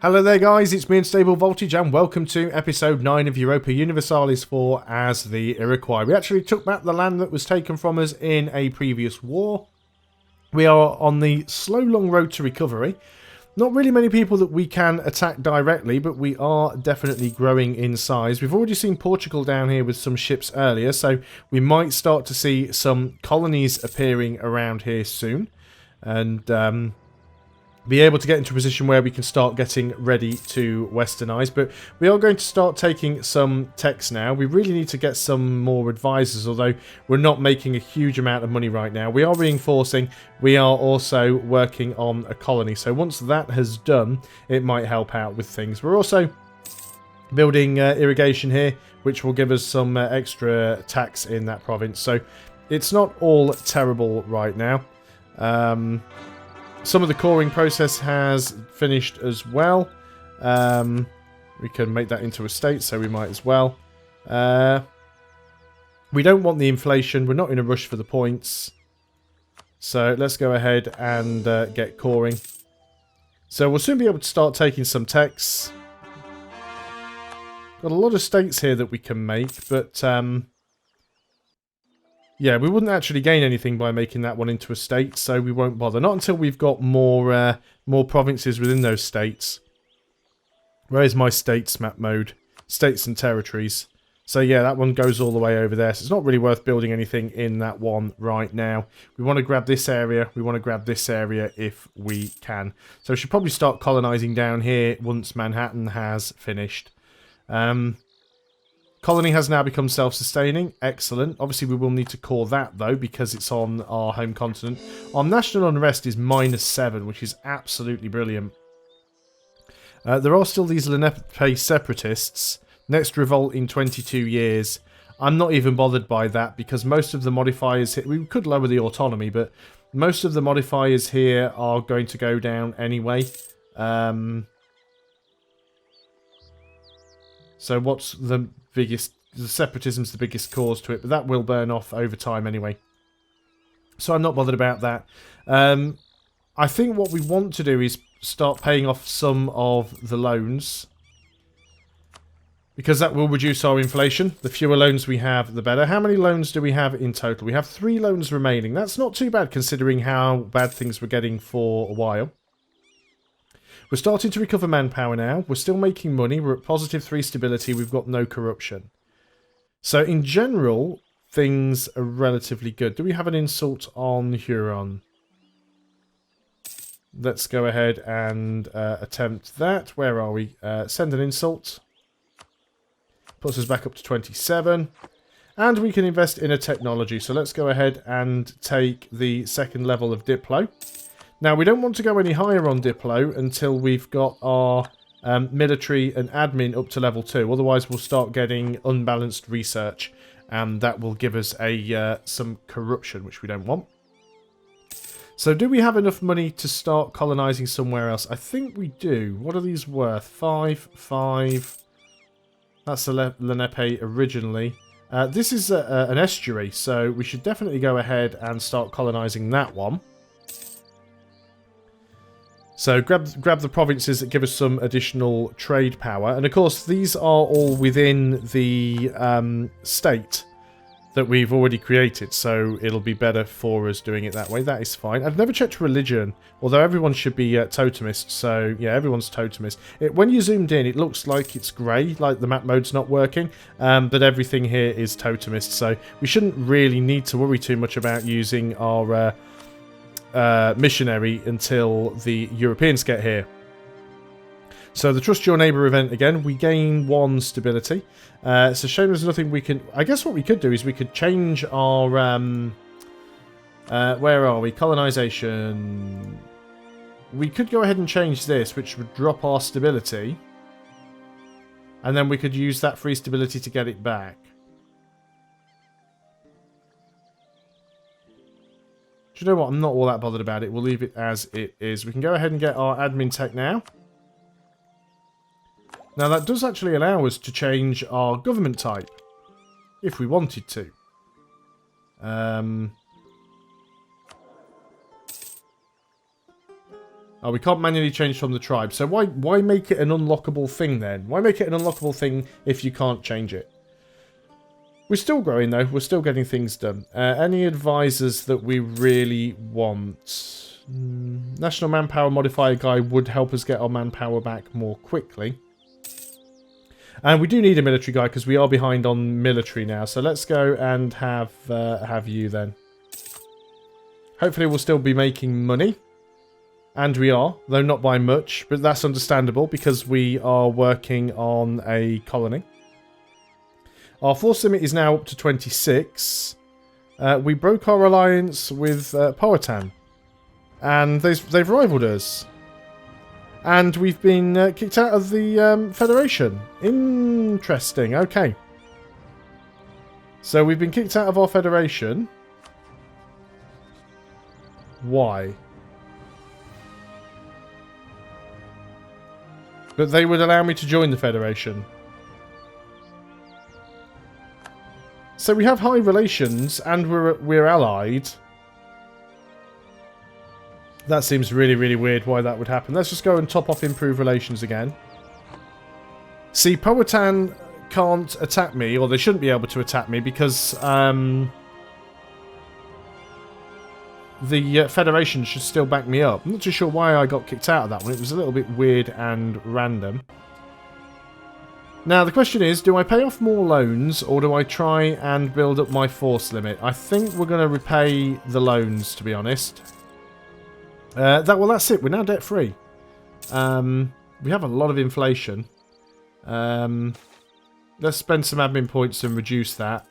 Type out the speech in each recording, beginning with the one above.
Hello there guys, it's me Unstable Voltage and welcome to episode 9 of Europa Universalis 4 as the Iroquois. We actually took back the land that was taken from us in a previous war. We are on the slow long road to recovery. Not really many people that we can attack directly, but we are definitely growing in size. We've already seen Portugal down here with some ships earlier, so we might start to see some colonies appearing around here soon. And be able to get into a position where we can start getting ready to westernize. But we are going to start taking some techs now. We really need to get some more advisors, although we're not making a huge amount of money right now. We are reinforcing. We are also working on a colony. So once that has done, it might help out with things. We're also building irrigation here, which will give us some extra tax in that province. So it's not all terrible right now. Some of the coring process has finished as well. We can make that into a state, so we might as well. We don't want the inflation. We're not in a rush for the points. So let's go ahead and get coring. So we'll soon be able to start taking some techs. Got a lot of states here that we can make, but yeah, we wouldn't actually gain anything by making that one into a state, so we won't bother. Not until we've got more provinces within those states. Where is my states map mode? States and territories. So yeah, that one goes all the way over there. So it's not really worth building anything in that one right now. We want to grab this area. We want to grab this area if we can. So we should probably start colonizing down here once Manhattan has finished. Colony has now become self-sustaining. Excellent. Obviously, we will need to core that, though, because it's on our home continent. Our national unrest is -7, which is absolutely brilliant. There are still these Lenape separatists. Next revolt in 22 years. I'm not even bothered by that, because most of the modifiers here... We could lower the autonomy, but most of the modifiers here are going to go down anyway. So what's the biggest... The separatism's the biggest cause to it, but that will burn off over time anyway. So I'm not bothered about that. I think what we want to do is start paying off some of the loans, because that will reduce our inflation. The fewer loans we have, the better. How many loans do we have in total? We have 3 loans remaining. That's not too bad considering how bad things were getting for a while. We're starting to recover manpower now. We're still making money. We're at +3 stability. We've got no corruption. So in general, things are relatively good. Do we have an insult on Huron? Let's go ahead and attempt that. Where are we? Send an insult. Puts us back up to 27. And we can invest in a technology. So let's go ahead and take the 2nd level of Diplo. Now, we don't want to go any higher on Diplo until we've got our military and admin up to level 2. Otherwise, we'll start getting unbalanced research. And that will give us some corruption, which we don't want. So, do we have enough money to start colonizing somewhere else? I think we do. What are these worth? 5, 5. That's a Lenape originally. This is an estuary, so we should definitely go ahead and start colonizing that one. So grab the provinces that give us some additional trade power. And of course, these are all within the state that we've already created. So it'll be better for us doing it that way. That is fine. I've never checked religion, although everyone should be totemist. So yeah, everyone's totemist. When you zoomed in, it looks like it's grey, like the map mode's not working. But everything here is totemist. So we shouldn't really need to worry too much about using our... missionary until the Europeans get here. So the Trust Your Neighbour event again, we gain 1 stability. It's a shame there's nothing we can... I guess what we could do is we could change our... where are we? Colonization. We could go ahead and change this, which would drop our stability. And then we could use that free stability to get it back. Do you know what? I'm not all that bothered about it. We'll leave it as it is. We can go ahead and get our admin tech now. Now, that does actually allow us to change our government type, if we wanted to. Oh, we can't manually change from the tribe. So why make it an unlockable thing then? Why make it an unlockable thing if you can't change it? We're still growing though. We're still getting things done. Any advisors that we really want? National Manpower Modifier guy would help us get our manpower back more quickly. And we do need a military guy because we are behind on military now. So let's go and have you then. Hopefully we'll still be making money. And we are, though not by much. But that's understandable because we are working on a colony. Our force limit is now up to 26. We broke our alliance with Powhatan. And they've rivaled us. And we've been kicked out of the Federation. Interesting, okay. So we've been kicked out of our Federation. Why? But they would allow me to join the Federation. So we have high relations and we're allied. That seems really, really weird why that would happen. Let's just go and top off improve relations again. See, Powhatan can't attack me, or they shouldn't be able to attack me because the Federation should still back me up. I'm not too sure why I got kicked out of that one. It was a little bit weird and random. Now, the question is, do I pay off more loans, or do I try and build up my force limit? I think we're going to repay the loans, to be honest. Well, that's it. We're now debt-free. We have a lot of inflation. Let's spend some admin points and reduce that.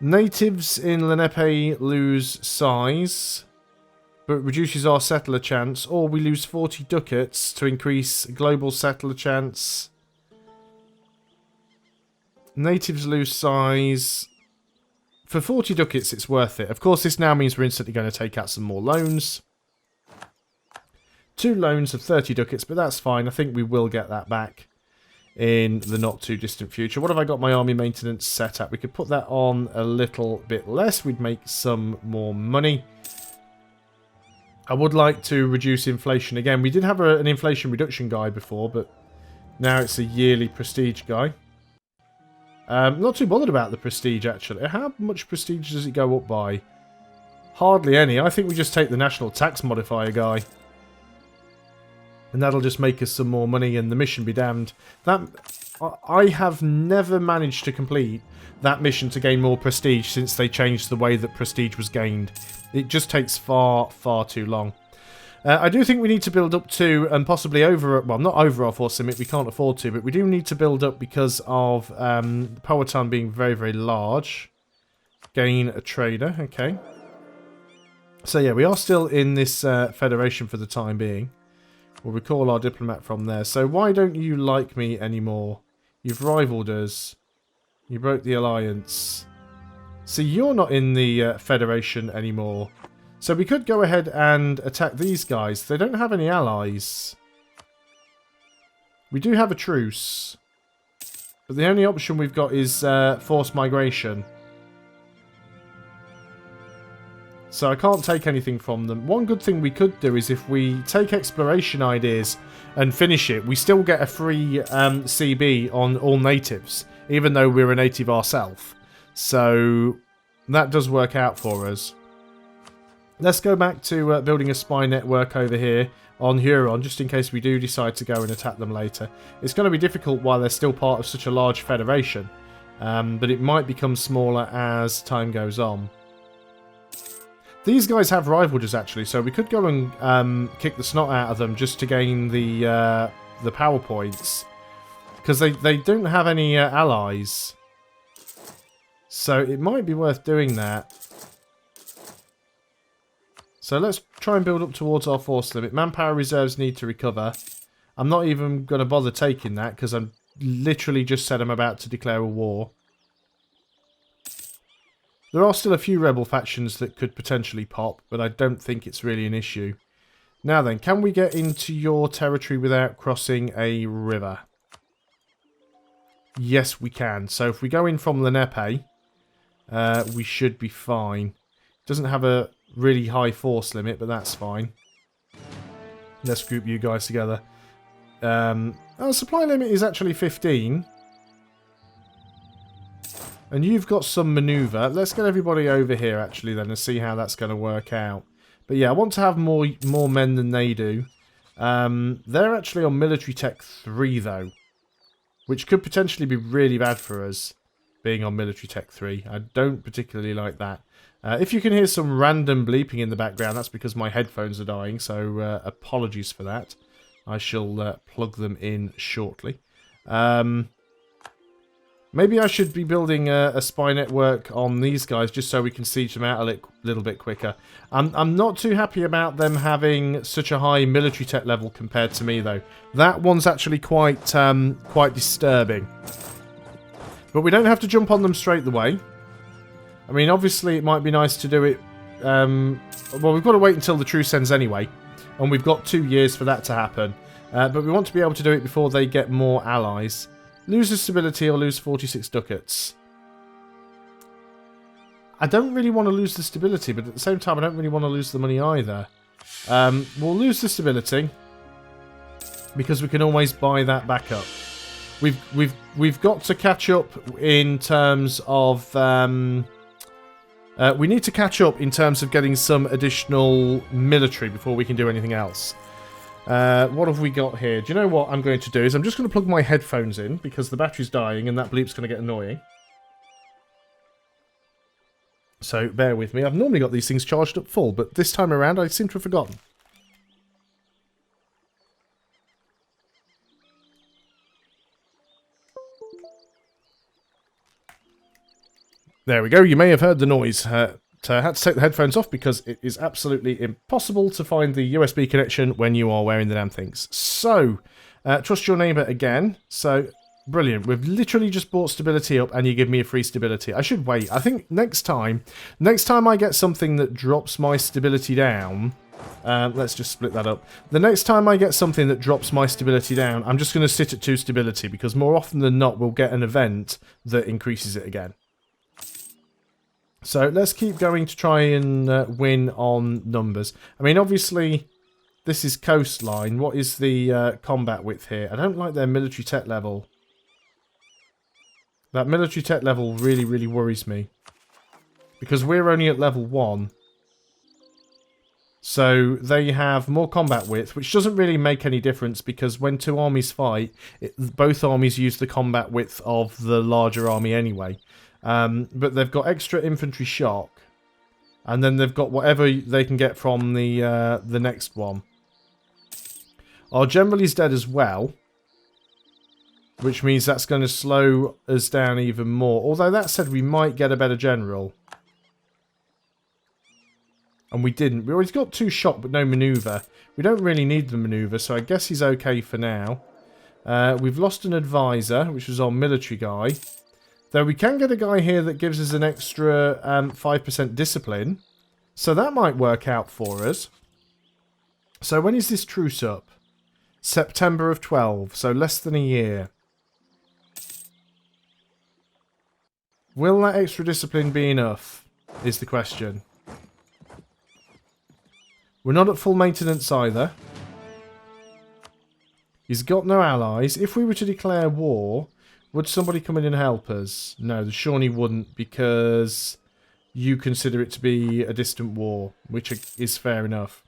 Natives in Lenape lose size, but reduces our settler chance, or we lose 40 ducats to increase global settler chance. Natives lose size. For 40 ducats, it's worth it. Of course, this now means we're instantly going to take out some more loans. 2 loans of 30 ducats, but that's fine. I think we will get that back in the not too distant future. What have I got my army maintenance set at? We could put that on a little bit less. We'd make some more money. I would like to reduce inflation again. We did have an inflation reduction guy before, but now it's a yearly prestige guy. Not too bothered about the prestige, actually. How much prestige does it go up by? Hardly any. I think we just take the national tax modifier guy. And that'll just make us some more money, and the mission be damned. I have never managed to complete that mission to gain more prestige since they changed the way that prestige was gained. It just takes far, far too long. I do think we need to build up to, and possibly over, well, not over our force limit, we can't afford to, but we do need to build up because of Powhatan being very, very large. Gain a trader, okay. So yeah, we are still in this federation for the time being. We'll recall our diplomat from there. So why don't you like me anymore? You've rivaled us. You broke the alliance. So you're not in the Federation anymore. So we could go ahead and attack these guys. They don't have any allies. We do have a truce. But the only option we've got is forced migration. So I can't take anything from them. One good thing we could do is if we take exploration ideas and finish it, we still get a free CB on all natives, even though we're a native ourselves. So that does work out for us. Let's go back to building a spy network over here on Huron, just in case we do decide to go and attack them later. It's going to be difficult while they're still part of such a large federation, but it might become smaller as time goes on. These guys have rivaled us, actually, so we could go and kick the snot out of them just to gain the power points. Because they don't have any allies. So it might be worth doing that. So let's try and build up towards our force limit. Manpower reserves need to recover. I'm not even going to bother taking that because I'm literally just said I'm about to declare a war. There are still a few rebel factions that could potentially pop, but I don't think it's really an issue. Now then, can we get into your territory without crossing a river? Yes, we can. So if we go in from Lenape, we should be fine. It doesn't have a really high force limit, but that's fine. Let's group you guys together. Our supply limit is actually 15. And you've got some manoeuvre. Let's get everybody over here, actually, then, and see how that's going to work out. But yeah, I want to have more men than they do. They're actually on military tech 3, though. Which could potentially be really bad for us, being on military tech 3. I don't particularly like that. If you can hear some random bleeping in the background, that's because my headphones are dying, so apologies for that. I shall plug them in shortly. Maybe I should be building a spy network on these guys just so we can siege them out a little bit quicker. I'm not too happy about them having such a high military tech level compared to me, though. That one's actually quite disturbing. But we don't have to jump on them straight away. I mean, obviously it might be nice to do it... well, we've got to wait until the truce ends anyway. And we've got 2 years for that to happen. But we want to be able to do it before they get more allies. Lose the stability or lose 46 ducats. I don't really want to lose the stability, but at the same time I don't really want to lose the money either. We'll lose the stability because we can always buy that back up. We've got to catch up in terms of we need to catch up in terms of getting some additional military before we can do anything else. What have we got here? Do you know what I'm going to do is I'm just going to plug my headphones in because the battery's dying and that bleep's going to get annoying. So bear with me. I've normally got these things charged up full, but this time around I seem to have forgotten. There we go. You may have heard the noise. I had to take the headphones off because it is absolutely impossible to find the USB connection when you are wearing the damn things. So, trust your neighbour again. So, brilliant. We've literally just bought stability up and you give me a free stability. I should wait. I think next time I get something that drops my stability down... let's just split that up. The next time I get something that drops my stability down, I'm just going to sit at 2 stability because more often than not we'll get an event that increases it again. So let's keep going to try and win on numbers. I mean, obviously, this is coastline. What is the combat width here? I don't like their military tech level. That military tech level really, really worries me. Because we're only at level 1. So they have more combat width, which doesn't really make any difference because when 2 armies fight, both armies use the combat width of the larger army anyway. But they've got extra infantry shock, and then they've got whatever they can get from the next one. Our general is dead as well, which means that's going to slow us down even more. Although that said, we might get a better general, and we didn't. We already got 2 shock, but no manoeuvre. We don't really need the manoeuvre, so I guess he's okay for now. We've lost an advisor, which was our military guy. Though we can get a guy here that gives us an extra 5% discipline. So that might work out for us. So when is this truce up? September of 12. So less than a year. Will that extra discipline be enough? Is the question. We're not at full maintenance either. He's got no allies. If we were to declare war... Would somebody come in and help us? No, the Shawnee wouldn't because you consider it to be a distant war, which is fair enough.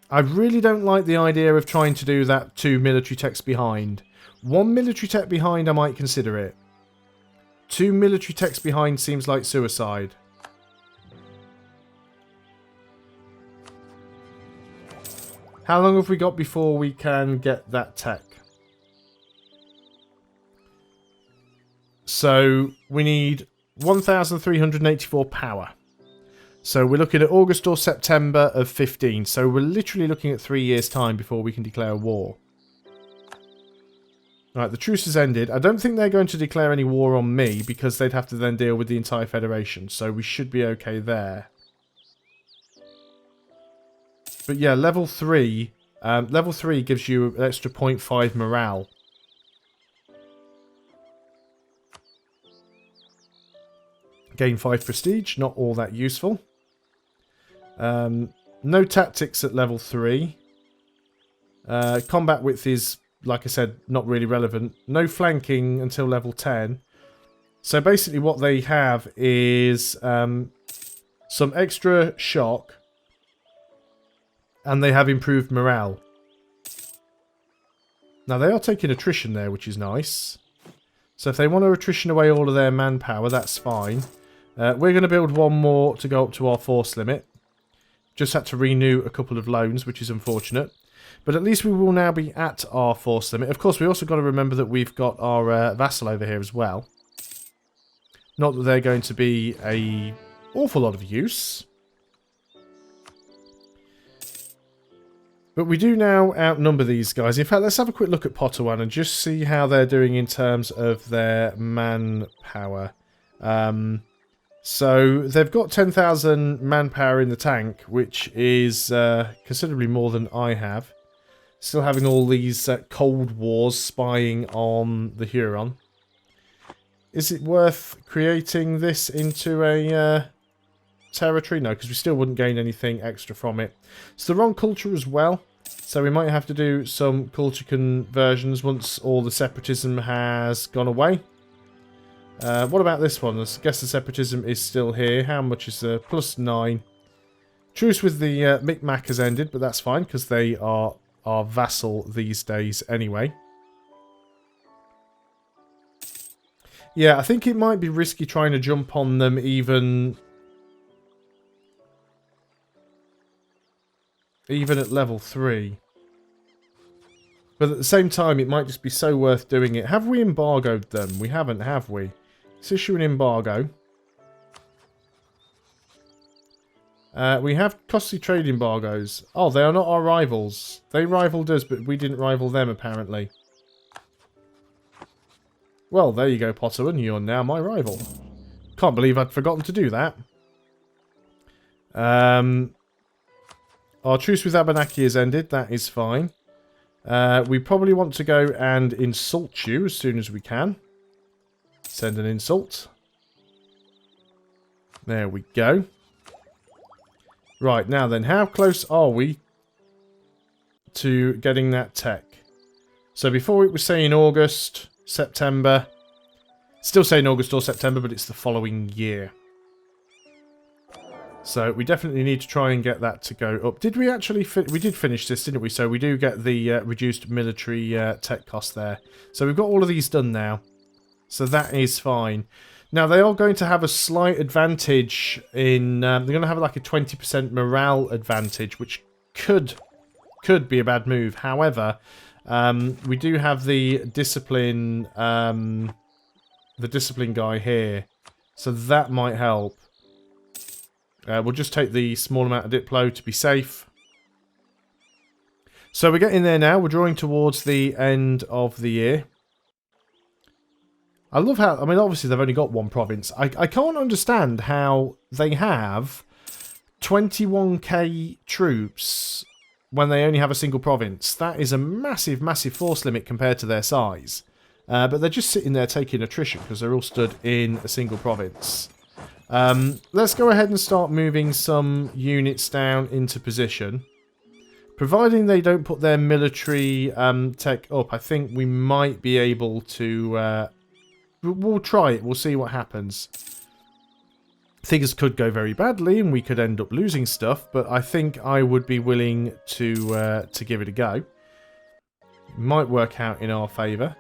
I really don't like the idea of trying to do that 2 military techs behind. 1 military tech behind, I might consider it. 2 military techs behind seems like suicide. How long have we got before we can get that tech? So we need 1,384 power. So we're looking at August or September of 15. So we're literally looking at 3 years' time before we can declare war. Right, the truce has ended. I don't think they're going to declare any war on me because they'd have to then deal with the entire Federation. So we should be okay there. But yeah, level 3 gives you an extra 0.5 morale. Gain 5 prestige, not all that useful. No tactics at level 3. Combat width is, like I said, not really relevant. No flanking until level 10. So basically what they have is some extra shock, and they have improved morale. Now they are taking attrition there, which is nice. So if they want to attrition away all of their manpower, that's fine. We're going to build one more to go up to our force limit. Just had to renew a couple of loans, which is unfortunate. But at least we will now be at our force limit. Of course, we also got to remember that we've got our vassal over here as well. Not that they're going to be an awful lot of use. But we do now outnumber these guys. In fact, let's have a quick look at Potawatomi and just see how they're doing in terms of their manpower. So they've got 10,000 manpower in the tank, which is considerably more than I have. Still having all these Cold Wars spying on the Huron. Is it worth creating this into a territory? No, because we still wouldn't gain anything extra from it. It's the wrong culture as well, so we might have to do some culture conversions once all the separatism has gone away. What about this one? I guess the separatism is still here. How much is the +9? Truce with the Micmac has ended, but that's fine because they are our vassal these days anyway. Yeah, I think it might be risky trying to jump on them even at level 3. But at the same time, it might just be so worth doing it. Have we embargoed them? We haven't, have we? Let's issue an embargo. We have costly trade embargoes. Oh, they are not our rivals. They rivaled us, but we didn't rival them, apparently. Well, there you go, Potawatomi. You're now my rival. Can't believe I'd forgotten to do that. Our truce with Abenaki has ended. That is fine. We probably want to go and insult you as soon as we can. Send an insult. There we go. Right, now then, how close are we to getting that tech? So before it was saying August, September. Still saying August or September, but it's the following year. So we definitely need to try and get that to go up. Did we actually... we did finish this, didn't we? So we do get the reduced military tech cost there. So we've got all of these done now. So that is fine. Now, they are going to have a slight advantage in... they're going to have like a 20% morale advantage, which could be a bad move. However, we do have the discipline guy here. So that might help. We'll just take the small amount of Diplo to be safe. So we're getting there now. We're drawing towards the end of the year. I love how... I mean, obviously, they've only got one province. I can't understand how they have 21k troops when they only have a single province. That is a massive, massive force limit compared to their size. But they're just sitting there taking attrition because they're all stood in a single province. Let's go ahead and start moving some units down into position. Providing they don't put their military tech up, I think we might be able to... we'll try it. We'll see what happens. Things could go very badly and we could end up losing stuff, but I think I would be willing to give it a go. It might work out in our favour.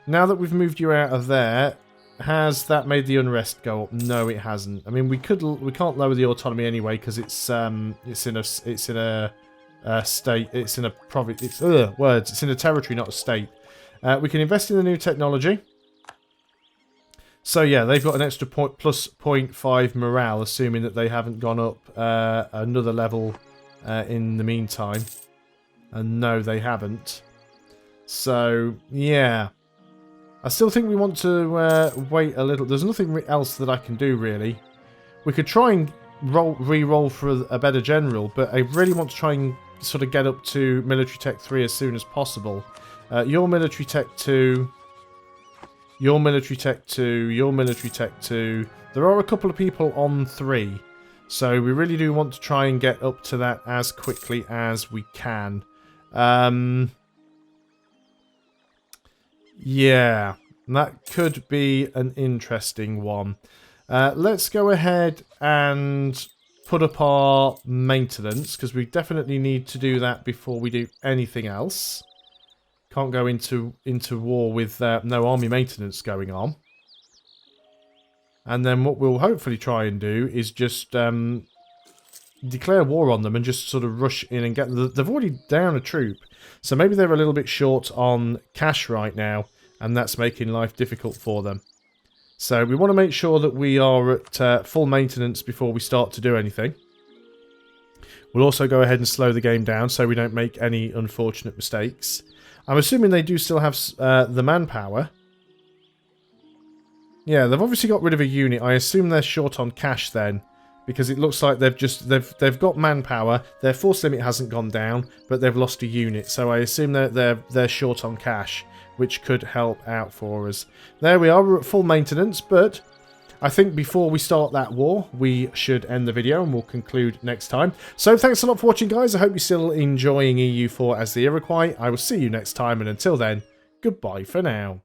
Now that we've moved you out of there, has that made the unrest go up? No, it hasn't. I mean, we can't lower the autonomy anyway because it's in a state. It's in a province. It's in a territory, not a state. We can invest in the new technology. So yeah, they've got an extra plus 0.5 morale, assuming that they haven't gone up another level in the meantime. And no, they haven't. So yeah, I still think we want to wait a little. There's nothing else that I can do really. We could try and re-roll for a better general, but I really want to try and sort of get up to military tech 3 as soon as possible. Your military tech 2. Your military tech 2, your military tech 2, There are a couple of people on 3. So we really do want to try and get up to that as quickly as we can. Yeah, that could be an interesting one. Let's go ahead and put up our maintenance, because we definitely need to do that before we do anything else. Can't go into war with no army maintenance going on. And then what we'll hopefully try and do is just declare war on them and just sort of rush in and get them. They've already down a troop, so maybe they're a little bit short on cash right now, and that's making life difficult for them. So we want to make sure that we are at full maintenance before we start to do anything. We'll also go ahead and slow the game down so we don't make any unfortunate mistakes. I'm assuming they do still have the manpower. Yeah, they've obviously got rid of a unit. I assume they're short on cash then, because it looks like they've got manpower. Their force limit hasn't gone down, but they've lost a unit. So I assume they're short on cash, which could help out for us. There we are, we're at full maintenance, but I think before we start that war, we should end the video and we'll conclude next time. So thanks a lot for watching, guys. I hope you're still enjoying EU4 as the Iroquois. I will see you next time, and until then, goodbye for now.